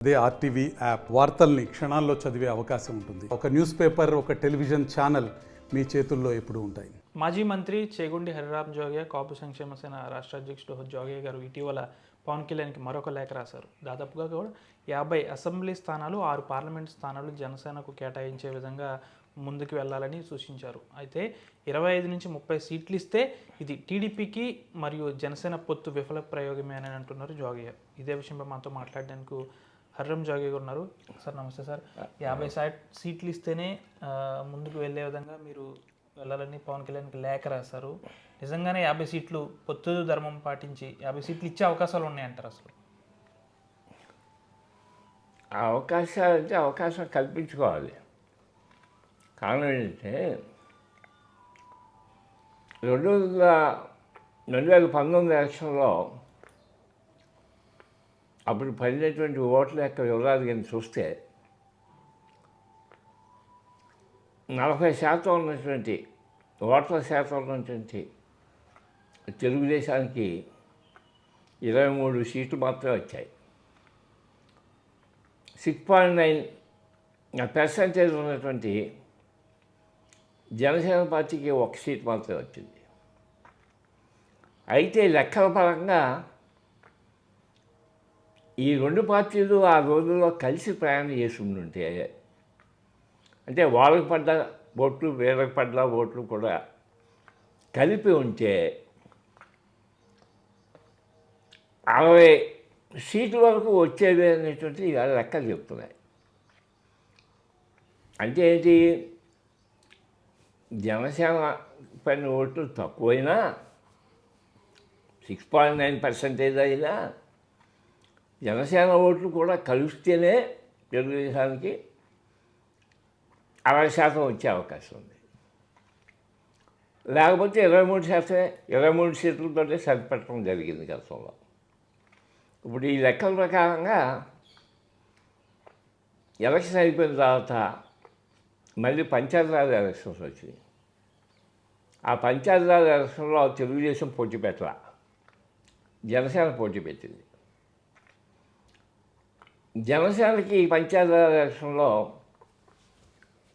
అదే RTV app వార్తల్ని క్షణాల్లో చదివే అవకాశం ఉంటుంది. ఒక న్యూస్ పేపర్, ఒక టెలివిజన్ ఛానల్ మీ చేతుల్లో ఎప్పుడూ ఉంటాయి. మాజీ మంత్రి చేగుండి హరిరామ్ జోగే, కాపు సంక్షేమ సేన రాష్ట్ర అధ్యక్షుడు జోగే గారు ఇటీవల పవన్ కళ్యాణ్కి మరొక లేఖ రాశారు. దాదాపుగా కూడా 50 అసెంబ్లీ స్థానాలు, 6 పార్లమెంట్ స్థానాలు జనసేనకు కేటాయించే విధంగా ముందుకు వెళ్లాలని సూచించారు. అయితే 25 నుంచి 30 సీట్లు ఇస్తే ఇది టీడీపీకి మరియు జనసేన పొత్తు విఫల ప్రయోగమే అని అంటున్నారు జోగయ్య. ఇదే విషయంపై మాతో మాట్లాడడానికి హరిరామ్ జోగే గారు ఉన్నారు. సార్ నమస్తే సార్. 50 సీట్లు ఇస్తేనే ముందుకు వెళ్ళే విధంగా మీరు వెళ్ళాలని పవన్ కళ్యాణ్కి లేఖ రాశారు. నిజంగానే 50 సీట్లు పొత్తు ధర్మం పాటించి 50 సీట్లు ఇచ్చే అవకాశాలు ఉన్నాయంటారు? అసలు ఆ అవకాశాలు అంటే అవకాశం కల్పించుకోవాలి. కారణం ఏంటంటే 2019 ఎలక్షన్లో అప్పుడు పడినటువంటి ఓట్ల యొక్క వివరాలు కానీ చూస్తే 40% ఉన్నటువంటి ఓట్ల శాతం ఉన్నటువంటి తెలుగుదేశానికి 23 సీట్లు మాత్రమే వచ్చాయి. 6.9% ఉన్నటువంటి జనసేన పార్టీకి 1 సీట్ మాత్రమే వచ్చింది. అయితే లెక్కల పరంగా ఈ రెండు పార్టీలు ఆ రోజుల్లో కలిసి ప్రయాణం చేసి ఉంటే, అంటే వాళ్ళకి పడ్డ ఓట్లు వీళ్ళకి పడ్డ ఓట్లు కూడా కలిపి ఉంటే 60 సీట్ల వరకు వచ్చేది అనేటువంటి లెక్కలు చెప్తున్నాయి. అంటే ఏంటి, జనసేన పైన ఓట్లు తక్కువైనా 6.9% అయినా జనసేన ఓట్లు కూడా కలిస్తేనే తెలుగుదేశానికి 60% వచ్చే అవకాశం ఉంది. లేకపోతే 23 సీట్లతోనే సరిపెట్టడం జరిగింది గతంలో. ఇప్పుడు ఈ లెక్కల ప్రకారంగా ఎలక్షన్ అయిపోయిన తర్వాత మళ్ళీ పంచాయతీరాజ్ ఎలక్షన్స్ వచ్చినాయి. ఆ పంచాయతీరాజ్ ఎలక్షన్లో తెలుగుదేశం పోటీ పెట్టాల, జనసేన పోటీ పెట్టింది. జనసేనకి పంచాయతీరాజ్ ఎలక్షన్లో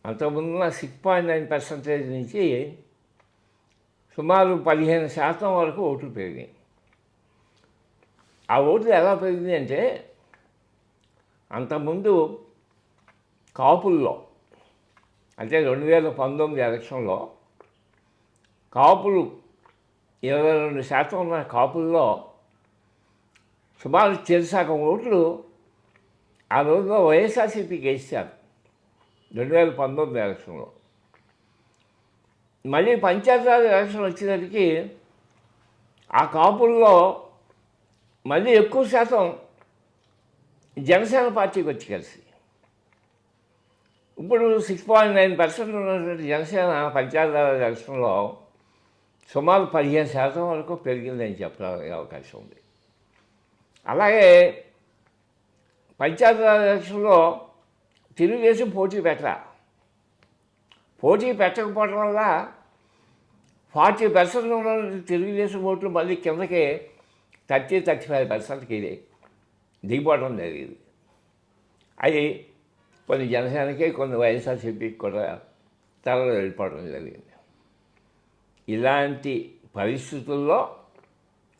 అంతకుముందున్న 6.9% నుంచి సుమారు 15% వరకు ఓట్లు పెరిగాయి. ఆ ఓట్లు ఎలా పెరిగింది అంటే, అంతకుముందు కాపుల్లో, అంటే 2019 ఎలక్షన్లో కాపులు 22% ఉన్న కాపుల్లో సుమారు చెరుసగం ఓట్లు ఆ రోజులో వైఎస్ఆర్సీపీకి వేశారు 2019 ఎలక్షన్లో. మళ్ళీ పంచాయతీరాజ్ ఎలక్షన్ వచ్చేసరికి ఆ కాపుల్లో మళ్ళీ ఎక్కువ శాతం జనసేన పార్టీకి వచ్చి కలిసి, ఇప్పుడు 6.9% ఉన్నటువంటి జనసేన పంచాయతీరాజ్ ఎలక్షన్లో సుమారు 15% వరకు పెరిగిందని చెప్పడానికి అవకాశం ఉంది. అలాగే పంచాయతీరాజ్ ఎలక్షన్లో తెలుగుదేశం పోటీ పెట్టకపోవడం వల్ల 40% ఉన్న తెలుగుదేశం ఓట్లు మళ్ళీ కిందకి 35% దిగిపోవడం జరిగింది. అది కొన్ని జనసేనకి, కొన్ని వైఎస్ఆర్సీపీకి కూడా తరలి వెళ్ళిపోవడం జరిగింది. ఇలాంటి పరిస్థితుల్లో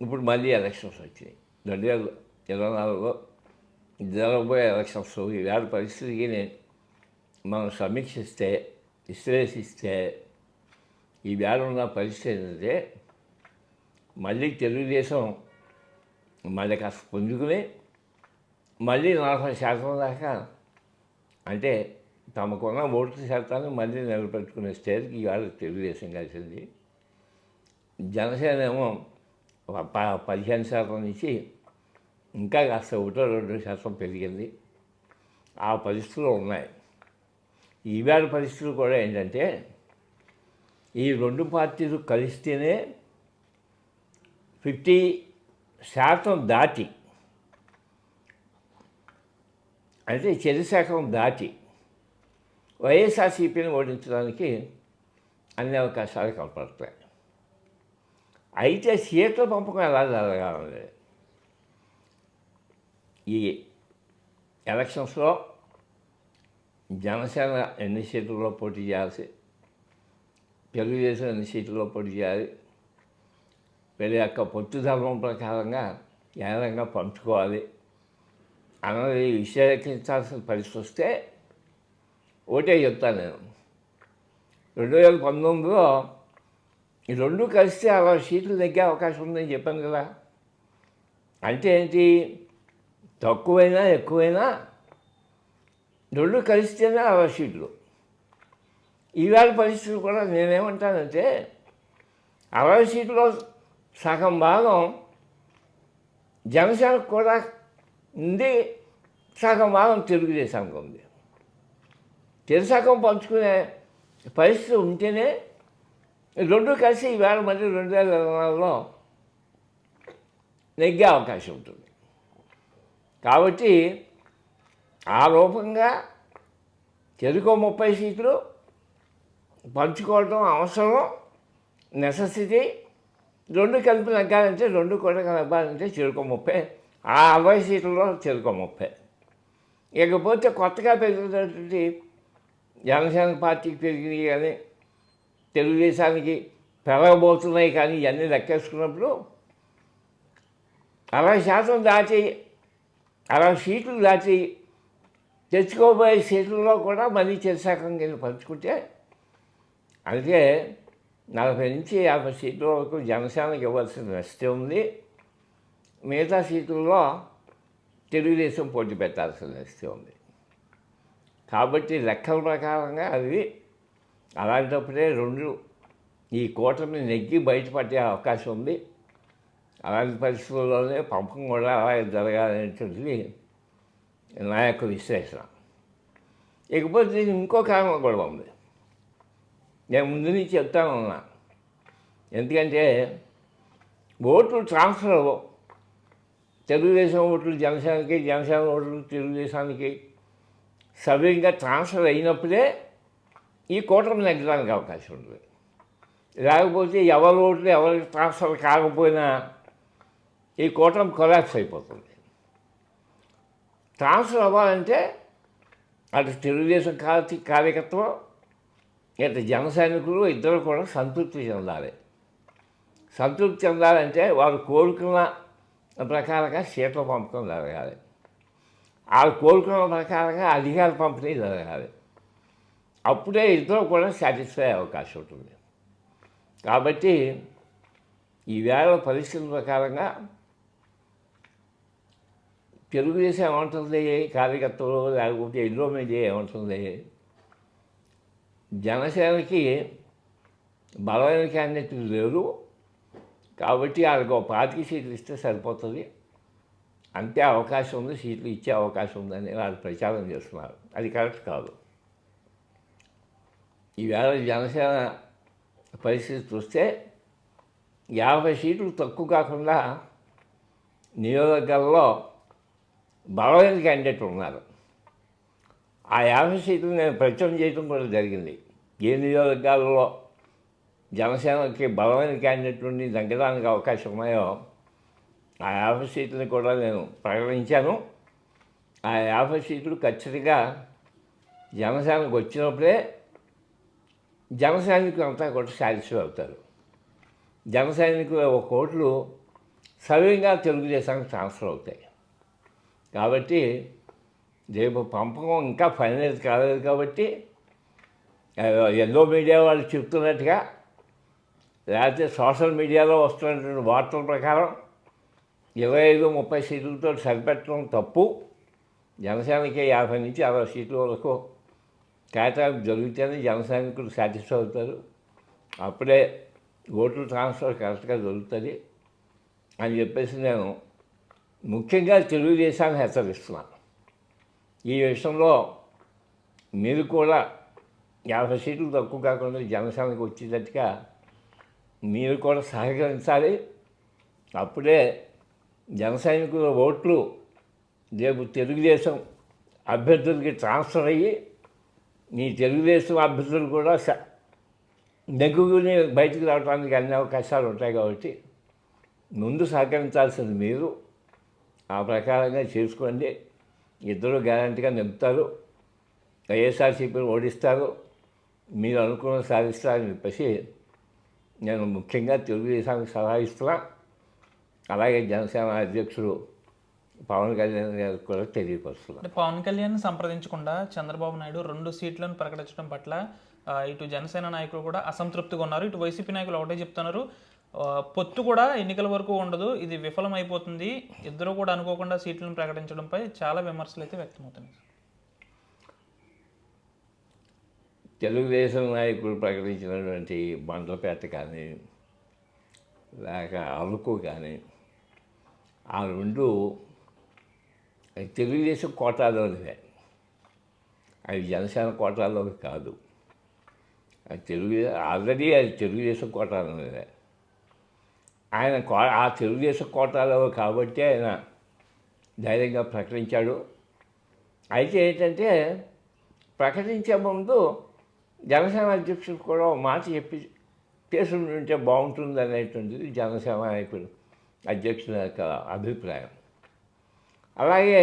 ఇప్పుడు మళ్ళీ ఎలక్షన్స్ వచ్చినాయి. 2024లో జరగబోయే ఎలక్షన్స్. ఇవాళ పరిస్థితికి మనం సమీక్షిస్తే, విశ్లేషిస్తే ఈవేళ ఉన్న పరిస్థితి ఏంటంటే, మళ్ళీ తెలుగుదేశం మళ్ళీ కాస్త పుంజుకుని మళ్ళీ 40% దాకా, అంటే తమకున్న ఓట్ల శాతాన్ని మళ్ళీ నిలబెట్టుకునే స్టేజ్కి ఇవాళ తెలుగుదేశం కలిసింది. జనసేన ఏమో 15% నుంచి ఇంకా కాస్త 1-2% పెరిగింది. ఆ పరిస్థితులు ఉన్నాయి. ఈవేళ పరిస్థితులు కూడా ఏంటంటే, ఈ రెండు పార్టీలు కలిస్తేనే 50% దాటి, అంటే చెరుసగం దాటి వైఎస్ఆర్సీపీని ఓడించడానికి అన్ని అవకాశాలు కనపడతాయి. అయితే సీట్ల పంపకం ఎలా జరగాలి, ఈ ఎలక్షన్స్లో జనసేన ఎన్ని సీట్లలో పోటీ చేయాల్సి, తెలుగుదేశం ఎన్ని సీట్లలో పోటీ చేయాలి, వీళ్ళ యొక్క పొత్తు ధర్మం ప్రకారంగా ఏ విధంగా పంచుకోవాలి అన్నది విశ్లేషించాల్సిన పరిస్థితి వస్తే ఒకటే చెప్తాను నేను. 2019లో ఈ రెండు కలిస్తే 60 సీట్లు తగ్గే అవకాశం ఉందని చెప్పాను కదా. అంటే ఏంటి, తక్కువైనా ఎక్కువైనా రెండు కలిస్తేనే 60 సీట్లు. ఈవేళ పరిస్థితులు కూడా నేనేమంటానంటే 60 సీట్లో సగం భాగం జనసేనకు కూడా ఉంది, సగం భాగం తెలుగుదేశానికి ఉంది. సగం పంచుకునే పరిస్థితి ఉంటేనే రెండు కలిసి ఈవేళ మళ్ళీ 2024లో నెగ్గే అవకాశం ఉంటుంది. కాబట్టి ఆ రూపంగా చెరుకు 30 సీట్లు పంచుకోవడం అవసరం, నెసెసిటీ. రెండు కలిపి నెగ్గాలంటే, రెండు కూడా నెగ్గాలంటే చెరుకు 30, ఆ 60 సీట్లలో చెరుకు 30. ఇకపోతే కొత్తగా పెరుగుతున్నటువంటి జనసేన పార్టీకి పెరిగినాయి కానీ, తెలుగుదేశానికి పెరగబోతున్నాయి కానీ, ఇవన్నీ లెక్కేసుకున్నప్పుడు 60% దాటి 60 సీట్లు దాటి తెచ్చుకోబోయే సీట్లలో కూడా మళ్ళీ చెరుసగం కింద పంచుకుంటే, అందుకే 40 నుంచి 50 సీట్ల వరకు జనసేనకి ఇవ్వాల్సిన నష్టం ఉంది. మిగతా సీట్లలో తెలుగుదేశం పోటీ పెట్టాల్సిన నష్టం ఉంది. కాబట్టి లెక్కల ప్రకారంగా అది అలాంటప్పుడే రెండు ఈ కూటమి నెగ్గి బయటపడే అవకాశం ఉంది. అలాంటి పరిస్థితుల్లోనే పంపకం కూడా అలాగే జరగాలనేటువంటిది నా యొక్క విశ్లేషణ. ఇకపోతే దీనికి ఇంకో కారణం కూడా ఉంది. నేను ముందు నుంచి చెప్తాను ఉన్నా. ఎందుకంటే ఓట్లు ట్రాన్స్ఫర్ తెలుగుదేశం ఓట్లు జనసేనకి, జనసేన ఓట్లు తెలుగుదేశానికి సవ్యంగా ట్రాన్స్ఫర్ అయినప్పుడే ఈ కూటమి నెగ్గడానికి అవకాశం ఉంటుంది. లేకపోతే ఎవరి ఓట్లు ఎవరికి ట్రాన్స్ఫర్ కాకపోయినా ఈ కూటమి కొలాప్స్ అయిపోతుంది. ట్రాన్స్ఫర్ అవ్వాలంటే అటు తెలుగుదేశం కార్యకర్తలు, ఇటు జన సైనికులు ఇద్దరు కూడా సంతృప్తి చెందాలి. సంతృప్తి చెందాలంటే వారు కోరుకున్న ప్రకారంగా సీట్ల పంపకం జరగాలి. వాళ్ళు కోరుకున్న ప్రకారంగా అధికార పంపిణీ జరగాలి. అప్పుడే ఇద్దరు కూడా సాటిస్ఫై అయ్యే అవకాశం ఉంటుంది. కాబట్టి ఈవేళ పరిస్థితుల ప్రకారంగా తెలుగుదేశం ఏమంటుంది, కార్యకర్తలు లేకపోతే ఎల్లో మీడియా ఏమంటుంది, జనసేనకి బలమైన క్యాండిడేట్లు లేరు కాబట్టి వాళ్ళకి 25 సీట్లు ఇస్తే సరిపోతుంది, అంతే అవకాశం ఉంది, సీట్లు ఇచ్చే అవకాశం ఉందని వాళ్ళు ప్రచారం చేస్తున్నారు. అది కరెక్ట్ కాదు. ఈవేళ జనసేన పరిస్థితి చూస్తే 50 సీట్లు తక్కువ కాకుండా నియోజకవర్గాల్లో బలమైన క్యాండిడేట్ ఉన్నారు. ఆ 50 సీట్లు నేను ప్రచారం చేయడం కూడా జరిగింది. ఏ నియోజకవర్గాల్లో జనసేనకి బలమైన క్యాండిడేట్లు ఉండి తగ్గడానికి అవకాశం ఉన్నాయో ఆ 50 సీట్లని కూడా నేను ప్రకటించాను. ఆ 50 సీట్లు ఖచ్చితంగా జనసేనకు వచ్చినప్పుడే జన సైనికులు అంతా కూడా సాటిస్ఫై అవుతారు. జన సైనికుల ఓట్లు సవ్యంగా తెలుగుదేశానికి ట్రాన్స్ఫర్ అవుతాయి. కాబట్టి రేపు పంపకం ఇంకా ఫైనలైజ్ కాలేదు కాబట్టి ఎల్లో మీడియా వాళ్ళు చెప్తున్నట్టుగా, లేకపోతే సోషల్ మీడియాలో వస్తున్నటువంటి వార్తల ప్రకారం 25-30 సీట్లతో సరిపెట్టడం తప్పు. జనసేనకి 50 నుంచి 60 సీట్ల వరకు కేటాయింపు జరిగితేనే జన సైనికులు సాటిస్ఫై అవుతారు. అప్పుడే ఓట్లు ట్రాన్స్ఫర్ కరెక్ట్గా జరుగుతుంది అని చెప్పేసి నేను ముఖ్యంగా తెలుగుదేశాన్ని హెచ్చరిస్తున్నాను. ఈ విషయంలో మీరు కూడా 50 సీట్లు తక్కువ కాకుండా జనసేనకు వచ్చేటట్టుగా మీరు కూడా సహకరించాలి. అప్పుడే జన సైనికుల ఓట్లు రేపు తెలుగుదేశం అభ్యర్థులకి ట్రాన్స్ఫర్ అయ్యి మీ తెలుగుదేశం అభ్యర్థులు కూడా నెగ్గుకుని బయటికి రావడానికి అన్ని అవకాశాలు ఉంటాయి. కాబట్టి ముందు సహకరించాల్సింది మీరు. ఆ ప్రకారంగా చేసుకోండి. ఇద్దరు గ్యారంటీగా నెగ్గుతారు, వైఎస్ఆర్సీపీని ఓడిస్తారు, మీరు అనుకున్న సాధిస్తారని చెప్పేసి నేను ముఖ్యంగా తెలుగుదేశానికి సలహా ఇస్తున్నా. అలాగే జనసేన అధ్యక్షుడు పవన్ కళ్యాణ్ గారికి కూడా తెలియపరుస్తున్నా. అంటే పవన్ కళ్యాణ్ సంప్రదించకుండా చంద్రబాబు నాయుడు 2 సీట్లను ప్రకటించడం పట్ల ఇటు జనసేన నాయకులు కూడా అసంతృప్తిగా ఉన్నారు. ఇటు వైసీపీ నాయకులు ఒకటే చెప్తున్నారు, పొత్తు కూడా ఎన్నికల వరకు ఉండదు, ఇది విఫలమైపోతుంది, ఇద్దరు కూడా అనుకోకుండా సీట్లను ప్రకటించడంపై చాలా విమర్శలు అయితే వ్యక్తమవుతున్నాయి. తెలుగుదేశం నాయకులు ప్రకటించినటువంటి బండ్లపేట కానీ లేక అరకు కానీ ఆ రెండు తెలుగుదేశం కోటాలోనివే, అవి జనసేన కోటాలోవి కాదు. అది ఆల్రెడీ అది తెలుగుదేశం కోటాలోనివే. ఆయన ఆ తెలుగుదేశం కోటాలో కాబట్టి ఆయన ధైర్యంగా ప్రకటించాడు. అయితే ఏంటంటే ప్రకటించే ముందు జనసేన అధ్యక్షుడు కూడా ఒక మాట చెప్పి చేసుకుంటుంటే బాగుంటుంది అనేటువంటిది జనసేన నాయకుడు అధ్యక్షుల యొక్క అభిప్రాయం. అలాగే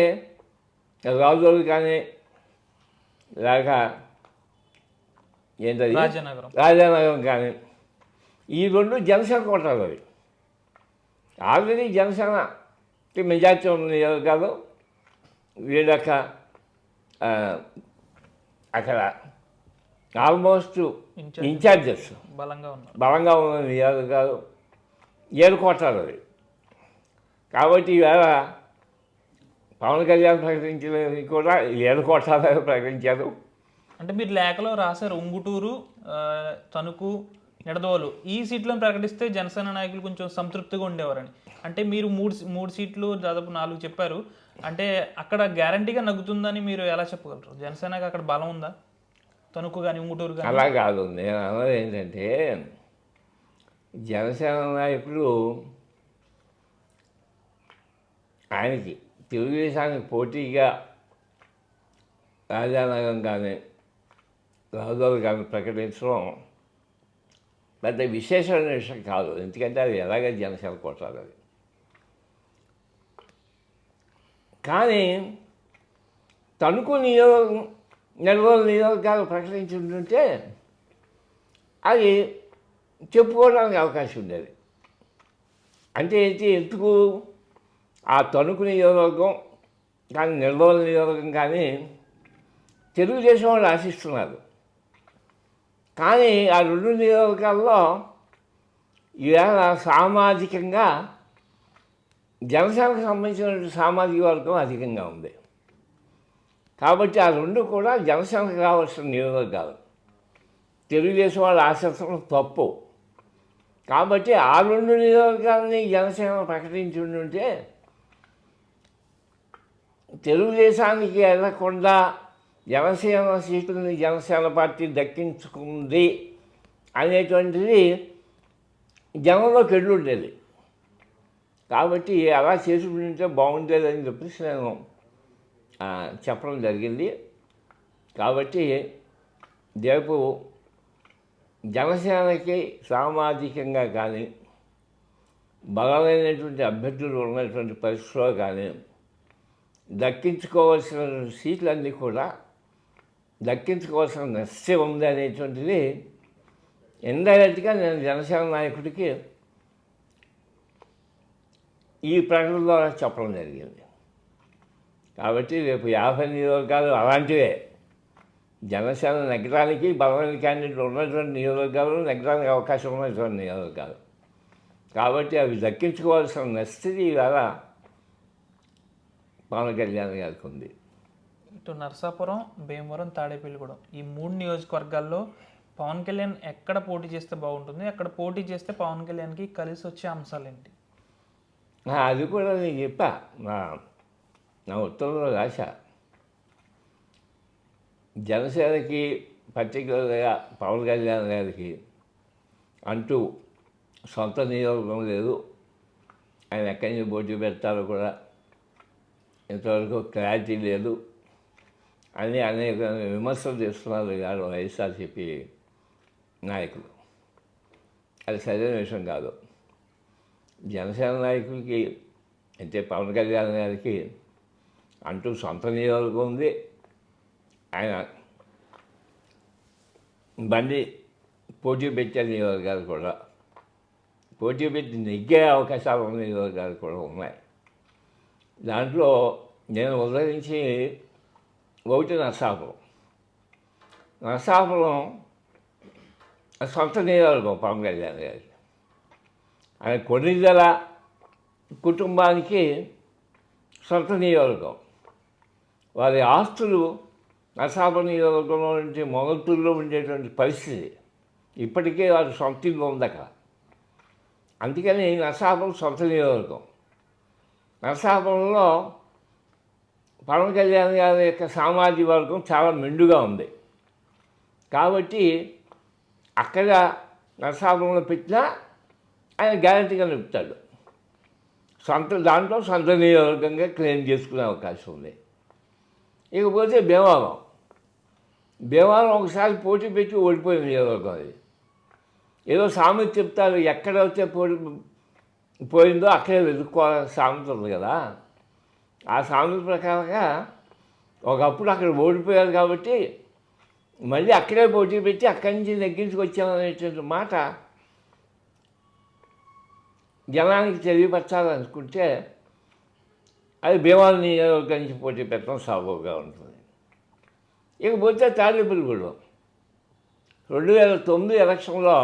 రాజోలు కానీ లేక ఏంటది రాజానగరం కానీ ఈ రెండు జనసేన కోటాలు అవి. ఆల్రెడీ జనసేనకి మెజార్టీ ఉన్న నియోజకాలు వీళ్ళొక్క అక్కడ ఆల్మోస్ట్ ఇన్ఛార్జెస్ బలంగా ఉన్న నియోజకాలు 7 కోటాలు అవి. కాబట్టి ఈవేళ పవన్ కళ్యాణ్ ప్రకటించినవి కూడా 7 కోటాలు ప్రకటించారు. అంటే మీరు లేఖలో రాశారు ఉంగుటూరు, తణుకు, నిడదవోలు ఈ సీట్లను ప్రకటిస్తే జనసేన నాయకులు కొంచెం సంతృప్తిగా ఉండేవారని. అంటే మీరు మూడు సీట్లు దాదాపు 4 చెప్పారు. అంటే అక్కడ గ్యారంటీగా నగ్గుతుందని మీరు ఎలా చెప్పగలరు? జనసేనకి అక్కడ బలం ఉందా? తణుకు కానీ ఉంగుటూరు కానీ అలా కాదు. నేను అన్నది ఏంటంటే జనసేన నాయకులు ఆయనకి తెలుగుదేశానికి పోటీగా రాజానగరం కానీ రాజోలు కానీ ప్రకటించడం పెద్ద విశేషమైన విషయం కాదు. ఎందుకంటే అది ఎలాగ జనసేన కోటాలు అది. కానీ తణుకు నెల్లూరు నియోజకాలు ప్రకటించుంటుంటే అది చెప్పుకోవడానికి అవకాశం ఉండేది. అంటే ఏంటి, ఎందుకు ఆ తణుకు నియోజకవర్గం కానీ నెల్లూరు నియోజకవర్గం కానీ తెలుగుదేశం వాళ్ళు ఆశిస్తున్నారు. కానీ ఆ 2 నియోజకాల్లో ఈవేళ సామాజికంగా జనసేనకు సంబంధించిన సామాజిక వర్గం అధికంగా ఉంది. కాబట్టి ఆ 2 కూడా జనసేనకు కావాల్సిన నియోజకవర్గాలు. తెలుగుదేశం వాళ్ళు ఆశించడం తప్పు. కాబట్టి ఆ 2 నియోజకవర్గాలని జనసేన ప్రకటించి ఉంటే తెలుగుదేశానికి వెళ్లకుండా జనసేన సీట్లని జనసేన పార్టీ దక్కించుకుంది అనేటువంటిది జనంలోకి వెళ్ళి ఉండేది. కాబట్టి అలా చేసుకుంటే బాగుండేదని చెప్పేసి నేను చెప్పడం జరిగింది. కాబట్టి రేపు జనసేనకి సామాజికంగా కానీ బలమైనటువంటి అభ్యర్థులు ఉన్నటువంటి పరిస్థితిలో కానీ దక్కించుకోవాల్సిన సీట్లన్నీ కూడా దక్కించుకోవాల్సిన నిశ్చయం ఉంది అనేటువంటిది ఇండైరెక్ట్గా నేను జనసేన నాయకుడికి ఈ ప్రకటన ద్వారా చెప్పడం జరిగింది. కాబట్టి రేపు 50 నియోజకవర్గాలు అలాంటివే. జనసేన నెగ్గడానికి బలమైన క్యాండిడేట్లు ఉన్నటువంటి నియోజకవర్గాలు, నెగ్గడానికి అవకాశం ఉన్నటువంటి నియోజకవర్గాలు. కాబట్టి అవి దక్కించుకోవాల్సిన నెస్థితి ఇవాళ పవన్ కళ్యాణ్ గారికి ఉంది. ఇటు నరసాపురం, భీమవరం, తాడేపల్లిగూడెం ఈ 3 నియోజకవర్గాల్లో పవన్ కళ్యాణ్ ఎక్కడ పోటీ చేస్తే బాగుంటుంది, అక్కడ పోటీ చేస్తే పవన్ కళ్యాణ్కి కలిసి వచ్చే అంశాలు ఏంటి? అది కూడా నేను చెప్పా, నా ఉత్తరంలో రాశా. జనసేనకి పర్టికులర్గా పవన్ కళ్యాణ్ గారికి అంటూ సొంత నియోజకం లేదు. ఆయన ఎక్కడి నుంచి పోటీ పెడతారో కూడా ఇంతవరకు క్లారిటీ లేదు అని అనేక విమర్శలు చేస్తున్నారు కాదు వైఎస్ఆర్సీపీ నాయకులు. అది సరైన విషయం కాదు. జనసేన నాయకులకి అంటే పవన్ కళ్యాణ్ గారికి అంటూ సొంత నియోజకవర్గం ఉంది. ఆయన బండి పోటీ పెట్టే నియోజకవర్గాలు కూడా, పోటీ పెట్టి నెగ్గే అవకాశాలు ఉన్న నియోజకవర్గాలు కూడా ఉన్నాయి. దాంట్లో నేను ఉదయించి ఒకటి నరసాపురం. నరసాపురం సొంత నియోజకవర్గం పవన్ కళ్యాణ్ గారి. ఆయన కొన్నిదల కుటుంబానికి సొంత నియోజకవర్గం. వారి ఆస్తులు నరసాపురం నియోజకవర్గంలో నుంచి మొగల్తూరులో ఉండేటువంటి పరిస్థితి. ఇప్పటికే వారి సొంత ఇల్లు ఉంది అక్కడ. అందుకని నరసాపురం సొంత నియోజకవర్గం. నరసాపురంలో పవన్ కళ్యాణ్ గారి యొక్క సామాజిక వర్గం చాలా మెండుగా ఉంది. కాబట్టి అక్కడ నరసాపురంలో పెట్టినా ఆయన గ్యారంటీగా నిలుపుతాడు. దాంట్లో సొంత నియోజకవర్గంగా క్లెయిమ్ చేసుకునే అవకాశం ఉంది. ఇకపోతే భీమవరం ఒకసారి పోటీ పెట్టి ఓడిపోయిన నియోజకవర్గం అది. ఏదో సామెత చెప్తారు, ఎక్కడైతే పోయిందో అక్కడే వెతుక్కోవాలని సామెత ఉంది కదా. ఆ సామెత ప్రకారంగా ఒకప్పుడు అక్కడ ఓడిపోయారు కాబట్టి మళ్ళీ అక్కడే పోటీ పెట్టి అక్కడి నుంచి నెగ్గించుకొచ్చామనేటువంటి మాట జనానికి తెలియపరచాలనుకుంటే అది భీమవరం నియోజకవర్గం నుంచి పోటీ పెట్టడం సబబుగా ఉంటుంది. ఇకపోతే తాడేపల్లిగూడెం 2009 ఎలక్షన్లో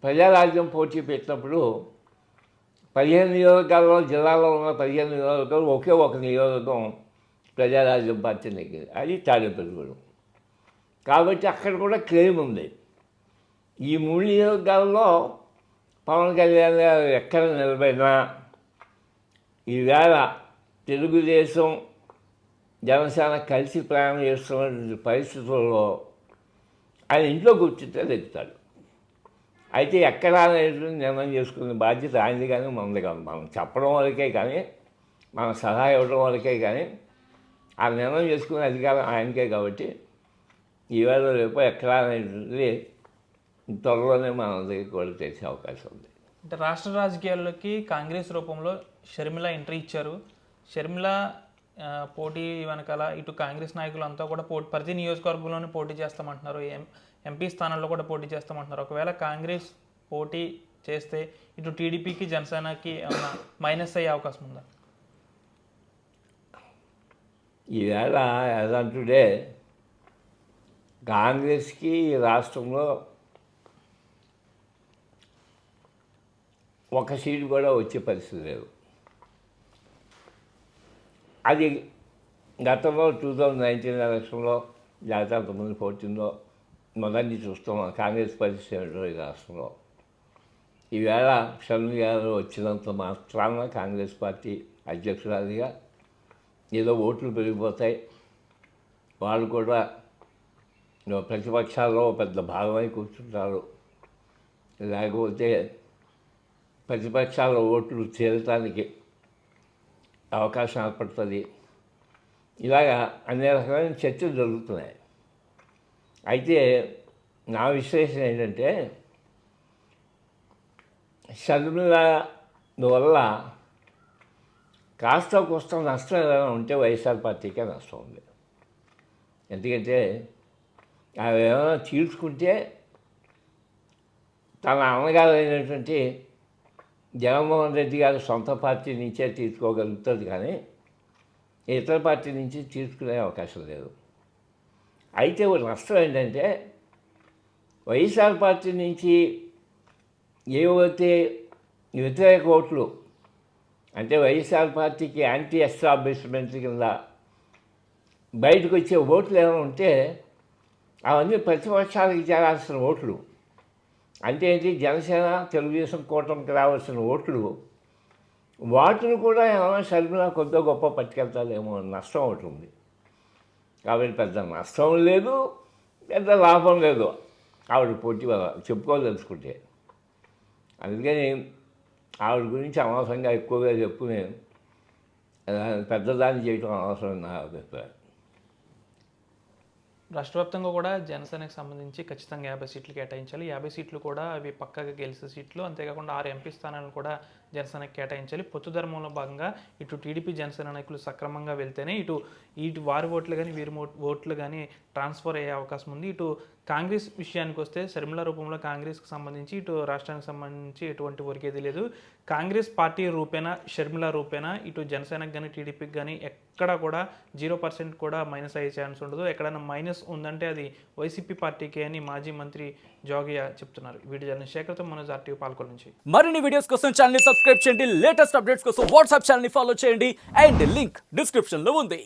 ప్రజారాజ్యం పోటీ పెట్టినప్పుడు 15 నియోజకవర్గాల్లో, జిల్లాలో ఉన్న 15 నియోజకవర్గాలు ఒకే ఒక నియోజకవర్గం ప్రజారాజ్యం పార్టీ నెగ్గింది, అది తాడేపల్లిగూడెం. కాబట్టి అక్కడ కూడా క్లెయిమ్ ఉంది. ఈ 3 నియోజకవర్గాల్లో పవన్ కళ్యాణ్ గారు ఎక్కడ నిలబడినా ఈవేళ తెలుగుదేశం జనసేన కలిసి ప్రయాణం చేస్తున్నటువంటి పరిస్థితుల్లో ఆయన ఇంట్లో కూర్చుంటే తెచ్చుతాడు. అయితే ఎక్కడ అనేది నిర్ణయం చేసుకునే బాధ్యత ఆయనది కానీ మనది కాదు. మనం చెప్పడం వరకే కానీ, మన సలహా ఇవ్వడం వరకే కానీ ఆ నిర్ణయం చేసుకునే అధికారం ఆయనకే. కాబట్టి ఈవేళ రేపు ఎక్కడ అనేది త్వరలోనే మన దగ్గరికి కూడా తెలిసే అవకాశం ఉంది. అంటే రాష్ట్ర రాజకీయాల్లోకి కాంగ్రెస్ రూపంలో షర్మిల ఎంట్రీ ఇచ్చారు. షర్మిల పోటీ వెనకాల ఇటు కాంగ్రెస్ నాయకులు అంతా కూడా ప్రతి నియోజకవర్గంలోనే పోటీ చేస్తామంటున్నారు. ఎంపీ స్థానాల్లో కూడా పోటీ చేస్తామంటున్నారు. ఒకవేళ కాంగ్రెస్ పోటీ చేస్తే ఇటు టీడీపీకి జనసేనకి ఏమైనా మైనస్ అయ్యే అవకాశం ఉందా? ఈవేళ ఎలాంటిదే కాంగ్రెస్కి రాష్ట్రంలో ఒక సీటు కూడా వచ్చే పరిస్థితి లేదు. అది గతంలో 2019 ఎలక్షన్లో లేకపోతే అంతకుముందు 14లో మొదటి చూస్తున్నాం కాంగ్రెస్ పరిస్థితి ఈ రాష్ట్రంలో. ఈవేళ షర్మిల గారు వచ్చినంత మాత్రాన కాంగ్రెస్ పార్టీ అధ్యక్షురాలిగా ఏదో ఓట్లు పెరిగిపోతాయి, వాళ్ళు కూడా ప్రతిపక్షాల్లో పెద్ద భాగమై కూర్చుంటారు, లేకపోతే ప్రతిపక్షాల ఓట్లు చేరటానికి అవకాశం ఏర్పడుతుంది, ఇలాగా అన్ని రకమైన చర్చలు జరుగుతున్నాయి. అయితే నా విశ్లేషణ ఏంటంటే షర్మిల వల్ల కాస్త కోస్త నష్టం ఏదైనా ఉంటే వైఎస్ఆర్ పార్టీకే నష్టం ఉంది. ఎందుకంటే అవి ఏమైనా తీర్చుకుంటే తన అన్నగారు అయినటువంటి జగన్మోహన్ రెడ్డి గారి సొంత పార్టీ నుంచే తీసుకోగలుగుతుంది, కానీ ఇతర పార్టీ నుంచి తీసుకునే అవకాశం లేదు. అయితే ఒక నష్టం ఏంటంటే వైఎస్ఆర్ పార్టీ నుంచి ఏవైతే వ్యతిరేక ఓట్లు, అంటే వైఎస్ఆర్ పార్టీకి యాంటీ ఎస్టాబ్లిష్మెంట్ కింద బయటకు వచ్చే ఓట్లు ఏమైనా ఉంటే అవన్నీ ప్రతిపక్షాలకు చేరాల్సిన ఓట్లు, అంటే ఏంటి జనసేన తెలుగుదేశం కూటమికి రావాల్సిన ఓట్లు, వాటిని కూడా ఏమైనా షర్మిల కొద్ది గొప్ప పట్టుకెళ్తారేమో నష్టం ఒకటి ఉంది. కాబట్టి పెద్ద నష్టం లేదు, పెద్ద లాభం లేదు ఆవిడ పోటీ వల్ల చెప్పుకోదలుచుకుంటే. అందుకని ఆవిడ గురించి అనవసరంగా ఎక్కువగా చెప్పుకుని పెద్దదాన్ని చేయటం అవసరం నా అభిప్రాయం. రాష్ట్ర వ్యాప్తంగా కూడా జనసేనకు సంబంధించి ఖచ్చితంగా 50 సీట్లు కేటాయించాలి. 50 సీట్లు కూడా అవి పక్కగా గెలిచే సీట్లు. అంతేకాకుండా 6 ఎంపీ స్థానాలను కూడా జనసేనకి కేటాయించాలి. పొత్తు ధర్మంలో భాగంగా ఇటు టీడీపీ జనసేన నాయకులు సక్రమంగా వెళ్తేనే ఇటు వారి ఓట్లు కానీ వీరి ఓట్లు కానీ ట్రాన్స్ఫర్ అయ్యే అవకాశం ఉంది. ఇటు కాంగ్రెస్ విషయానికి వస్తే షర్మిల రూపంలో కాంగ్రెస్కి సంబంధించి ఇటు రాష్ట్రానికి సంబంధించి ఎటువంటి ఒరిగేది లేదు. కాంగ్రెస్ పార్టీ రూపేణా షర్మిల రూపేణా ఇటు జనసేనకు కానీ టీడీపీకి కానీ ఎక్కడ కూడా 0% కూడా మైనస్ అయ్యే ఛాన్స్ ఉండదు. ఎక్కడైనా మైనస్ ఉందంటే అది వైసీపీ పార్టీకే అని మాజీ మంత్రి జోగయ్య చెప్తున్నారు. వీడియో జర్నలిస్ట్ శేఖర్తో మనోజ్ RTV పాల్గొన నుంచి. మరిన్ని వీడియోస్ కోసం ఛానల్ ని సబ్స్క్రైబ్ చేయండి. లేటెస్ట్ అప్డేట్స్ కోసం వాట్సాప్ ఛానల్ ని ఫాలో చేయండి. అండ్ లింక్ డిస్క్రిప్షన్ లో ఉంది.